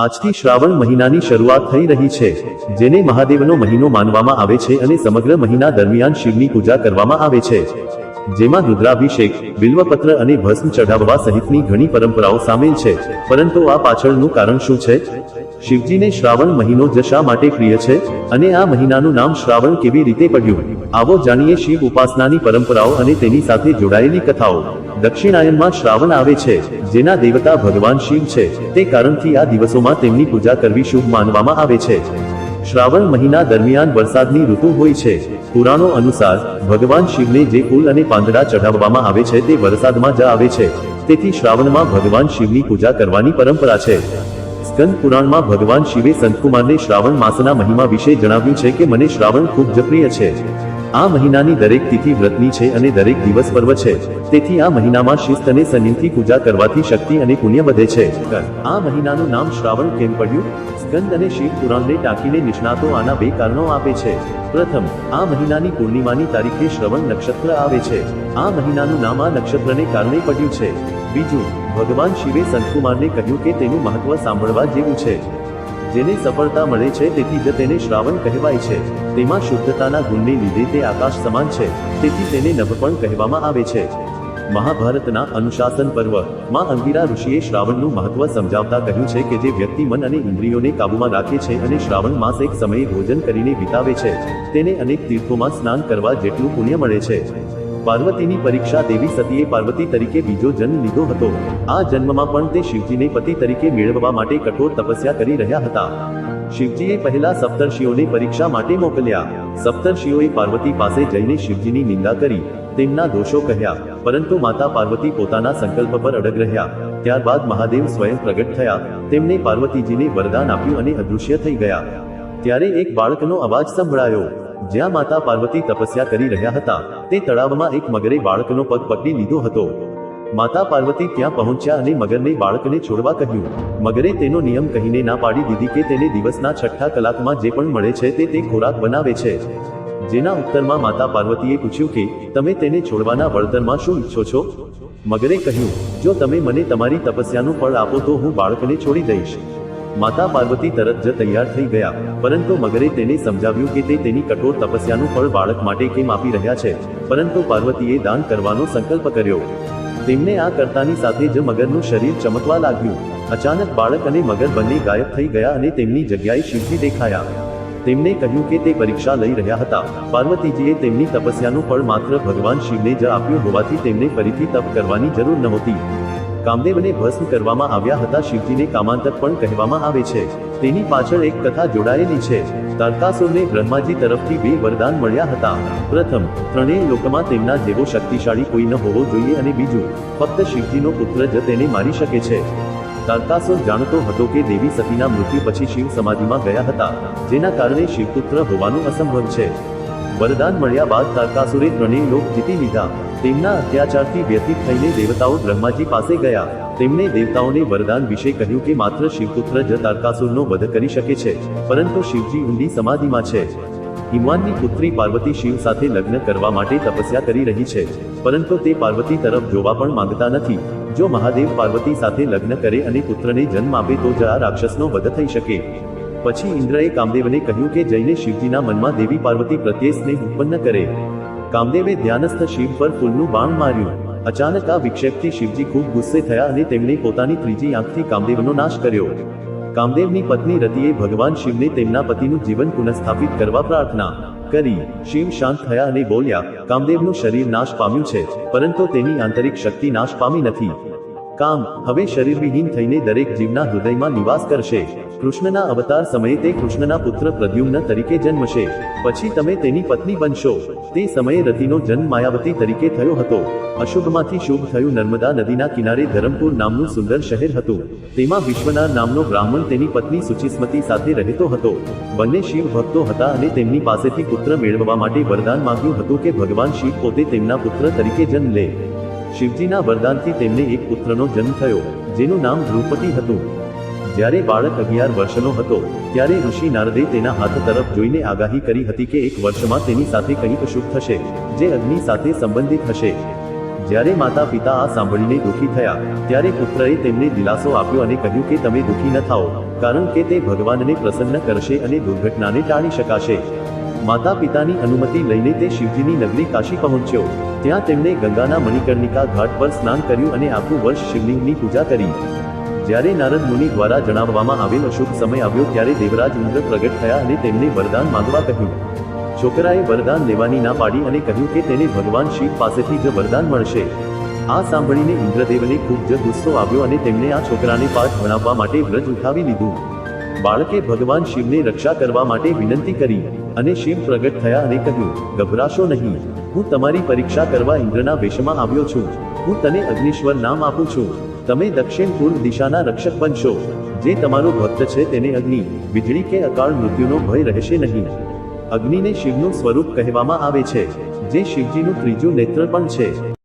આજથી શ્રાવણ મહિનાની શરૂઆત થઈ રહી છે, જેને મહાદેવનો મહિનો માનવામાં આવે છે અને સમગ્ર મહિના દરમિયાન શિવની પૂજા કરવામાં આવે છે, જેમાં રુદ્રાભિષેક, બિલ્વપત્ર અને ભસ્મ ચઢાવવા સહિતની ઘણી પરંપરાઓ સામેલ છે. પરંતુ આ પાછળનું કારણ શું છે? શિવજીને શ્રાવણ મહિનો જ શા માટે પ્રિય છે અને આ મહિનાનું નામ શ્રાવણ કેવી રીતે પડ્યું? આવો જાણીએ શિવ ઉપાસનાની પરંપરાઓ અને તેની સાથે જોડાયેલી કથાઓ. દક્ષિણાયનમાં શ્રાવણ આવે છે, જેના દેવતા ભગવાન શિવ છે, તે કારણથી આ દિવસોમાં તેમની પૂજા કરવી શુભ માનવામાં આવે છે. શ્રાવણ મહિના દરમિયાન વરસાદની ઋતુ હોય છે. પુરાણો અનુસાર ભગવાન શિવને જે ફૂલ અને પાંદડા ચઢાવવામાં આવે છે તે વરસાદમાં જ આવે છે, તેથી શ્રાવણમાં ભગવાન શિવની પૂજા કરવાની પરંપરા છે. સ્કંદ પુરાણમાં ભગવાન શિવે સંતકુમારને શ્રાવણ માસના મહિમા વિશે જણાવ્યું છે કે મને શ્રાવણ ખૂબ જ પ્રિય છે. આ મહિનાની દરેક તિથિ વ્રતની છે અને દરેક દિવસ પર્વ છે, તેથી આ મહિનામાં શિસ્ત અને સંયમથી પૂજા કરવાથી શક્તિ અને પુણ્ય વધે છે. આ મહિનાનું નામ શ્રાવણ કેમ પડ્યું? સ્કંદ અને શિવ પુરાણને ટાંકીને નિષ્ણાતો આના બે કારણો આપે છે. પ્રથમ, આ મહિનાની પૂર્ણિમાની તારીખે શ્રવણ નક્ષત્ર આવે છે. આ મહિનાનું નામ આ નક્ષત્રને કારણે પડ્યું છે. બીજું, ભગવાન શિવે સંતકુમારને કહ્યું કે તેનું મહત્વ સાંભળવા જેવું છે. જેને સફળતા મળે છે તેથી જ તેને શ્રાવણ કહેવાય છે. તેમાં શુદ્ધતાના ગુણને લીધે તે આકાશ સમાન છે, તેથી તેને નભ પણ કહેવામાં આવે છે. મહાભારતના અનુશાસન પર્વમાં અંગિરા ઋષિએ શ્રાવણનું મહત્વ સમજાવતા કહ્યું છે કે જે વ્યક્તિ મન અને ઇન્દ્રિયોને કાબૂમાં રાખે છે અને શ્રાવણ માસ એક સમયે ભોજન કરીને વિતાવે છે, તેને અનેક તીર્થોમાં સ્નાન કરવા જેટલું પુણ્ય મળે છે. પાર્વતીની પરીક્ષા દેવી સતીએ પાર્વતી તરીકે બીજો જન્મ લીધો હતો. આ જન્મમાં પણ તે શિવજીને પતિ તરીકે મેળવવા માટે કઠોર તપસ્યા કરી રહ્યા હતા. શિવજીએ પહેલા સપ્તર્ષિઓને પરીક્ષા માટે મોકલ્યા. સપ્તર્ષિઓએ પાર્વતી પાસે જઈને શિવજીની નિંદા કરી, તેમના દોષો કહ્યા, પરંતુ માતા પાર્વતી પોતાના સંકલ્પ પર અડગ રહ્યા. ત્યારબાદ મહાદેવ સ્વયં પ્રગટ થયા. તેમણે પાર્વતીજીને વરદાન આપ્યું અને અદૃશ્ય થઈ ગયા. ત્યારે એક બાળકનો અવાજ સંભળાયો. જ્યાં માતા પાર્વતી તપસ્યા કરી રહ્યા હતા તે તળાવમાં એક મગરે બાળકનો પગ પકડી લીધો હતો. માતા પાર્વતી ત્યાં પહોંચ્યા અને મગરને બાળકને છોડવા કહ્યું. મગરે તેનો નિયમ કહીને ના પાડી દીધી કે તેને દિવસના 6 કલાકમાં જે પણ મળે છે તે ખોરાક બનાવે છે. જેના ઉત્તરમાં માતા પાર્વતીએ પૂછ્યું કે તમે તેને છોડવાના વળતરમાં શું ઈચ્છો છો? મગરે કહ્યું, જો તમે મને તમારી તપસ્યાનું ફળ આપો તો હું બાળકને છોડી દઈશ. માતા પાર્વતી તરત જ તૈયાર થઈ ગયા, પરંતુ મગરે તેને સમજાવ્યું કે તે તેની કઠોર તપસ્યાનું ફળ બાળક માટે કેમ આપી રહ્યા છે. પરંતુ પાર્વતીએ દાન કરવાનો સંકલ્પ કર્યો. તેમને આ કરતાની સાથે જ મગરનું શરીર ચમકવા લાગ્યું. અચાનક બાળક અને મગર બંને ગાયબ થઈ ગયા અને તેમની જગ્યાએ શિવજી દેખાયા. તેમણે કહ્યું કે તે પરીક્ષા લઈ રહ્યા હતા. પાર્વતીજીએ તેમની તપસ્યાનું ફળ માત્ર ભગવાન શિવને જ આપ્યું હોવાથી તેમને ફરીથી તપ કરવાની જરૂર નહોતી. કામદેવને ભસ્મ કરવામાં આવ્યા હતા. શિવજીને કામાંતક પણ કહેવામાં આવે છે. તેની પાછળ એક કથા જોડાયેલી છે. તારકાસુરને બ્રહ્માજી તરફથી 2 વરદાન મળ્યા હતા. પ્રથમ, ત્રણેય લોકમાં તેમના જેવો શક્તિશાળી કોઈ ન હોવો જોઈએ અને બીજું, ફક્ત શિવજીનો પુત્ર જ તેને મારી શકે છે. તારકાસુર જાણતો હતો કે દેવી સતીના મૃત્યુ પછી શિવ સમાધિમાં ગયા હતા, જેના કારણે શિવપુત્ર હોવાનું અસંભવ છે. વરદાન મળ્યા બાદ તારકાસુરે ત્રણેય લોક જીતી લીધા. તેમના અત્યાચારથી વ્યથિત થઈને દેવતાઓ બ્રહ્માજી પાસે ગયા. તેમણે દેવતાઓને વરદાન વિશે કહ્યું કે માત્ર શિવપુત્ર જ તારકાસુરનો વધ કરી શકે છે, પરંતુ શિવજી ઊંડી સમાધિમાં છે. હિમવાનની પુત્રી પાર્વતી શિવ સાથે લગ્ન કરવા માટે તપસ્યા કરી રહી છે, પરંતુ તે પાર્વતી તરફ જોવા પણ માંગતા નથી. જો મહાદેવ પાર્વતી સાથે લગ્ન કરે અને પુત્રને જન્મ આપે તો જ આ રાક્ષસનો વધ થઈ શકે. પછી ઇન્દ્રએ કામદેવને કહ્યું કે જઈને શિવજીના મનમાં દેવી પાર્વતી પ્રત્યે સ્નેહ ઉત્પન્ન કરે. કામદેવે ધ્યાનસ્થ શિવ પર ફૂલનું બાણ માર્યું. અચાનક આ વિક્ષેપથી શિવજી ખૂબ ગુસ્સે થયા અને તેમણે પોતાની ત્રીજી આંખથી કામદેવનો નાશ કર્યો. કામદેવની પત્ની રતિએ ભગવાન શિવને તેમના પતિનું જીવન પુનઃસ્થાપિત કરવા પ્રાર્થના કરી. શિવ શાંત થયા અને બોલ્યા, કામદેવનું શરીર નાશ પામ્યું છે, પરંતુ તેની આંતરિક શક્તિ નાશ પામી નથી. કામ હવે શરીરવિહીન થઈને દરેક જીવના હૃદયમાં નિવાસ કરશે. કૃષ્ણના અવતાર સમયે તે કૃષ્ણના પુત્ર પ્રદ્યુમ્ન તરીકે જન્મશે. પછી તમે તેની પત્ની બનશો. તે સમયે રતિનો જન્મ માયાવતી તરીકે થયો હતો. અશુભમાંથી શુભ થયું. નર્મદા નદીના કિનારે ધરમપુર નામનું સુંદર શહેર હતું. તેમાં વિશ્વનાથ નામનો બ્રાહ્મણ તેની પત્ની સુચિસ્મતી સાથે રહેતો હતો. બંને શિવ ભક્તો હતા અને તેમની પાસેથી પુત્ર મેળવવા માટે વરદાન માંગ્યું હતું કે ભગવાન શિવ પોતે તેમના પુત્ર તરીકે જન્મ લે. શિવજીના વરદાનથી તેમને એક પુત્રનો જન્મ થયો, જેનું નામ ધ્રુપતિ હતું. જ્યારે બાળક 11 વર્ષનો હતો ત્યારે ઋષિ નારદે તેના હાથ તરફ જોઈને આગાહી કરી હતી કે 1 વર્ષમાં તેની સાથે કંઈક શુભ થશે, જે અગ્નિ સાથે સંબંધિત હશે. જ્યારે માતા પિતા આ સાંભળીને દુઃખી થયા ત્યારે પુત્રએ તેમને દિલાસો આપ્યો અને કહ્યું કે તમે દુઃખી ન થાઓ, કારણ કે તે ભગવાનને પ્રસન્ન કરશે અને દુર્ઘટનાને ટાળી શકાશે. માતા પિતાની અનુમતિ લઈને તે શિવજીની નગરી કાશી પહોંચ્યો. ત્યાં તેમણે ગંગાના મણિકર્ણિકા ઘાટ પર સ્નાન કર્યું અને આખું વર્ષ શિવલિંગની પૂજા કરી. જ્યારે નારદ મુનિ દ્વારા જણાવવામાં આવેલ અશુભ સમય આવ્યો ત્યારે દેવરાજ ઇન્દ્ર પ્રગટ થયા અને તેમને વરદાન માંગવા કહ્યું. છોકરાએ વરદાન લેવાની ના પાડી અને કહ્યું કે તેને ભગવાન શિવ પાસેથી જ વરદાન મળશે. આ સાંભળીને ઇન્દ્રદેવને ખૂબ જ ગુસ્સો આવ્યો અને તેમણે આ છોકરાને પાઠ ભણાવવા માટે વ્રજ ઉઠાવી લીધું. બાળકે ભગવાન શિવને રક્ષા કરવા માટે વિનંતી કરી અને શિવ પ્રગટ થયા અને કહ્યું, ગભરાશો નહીં, હું તમારી પરીક્ષા કરવા ઇન્દ્રના વેશમાં આવ્યો છું. હું તને અગ્નિશ્વર નામ આપું છું. તમે દક્ષિણ પૂર્વ દિશાના રક્ષક બનશો. જે તમારો ભક્ત છે તેને અગ્નિ, વીજળી કે અકાળ મૃત્યુનો ભય રહેશે નહીં. અગ્નિને શિવનું સ્વરૂપ કહેવામાં આવે છે, જે શિવજીનું ત્રીજું નેત્ર પણ છે.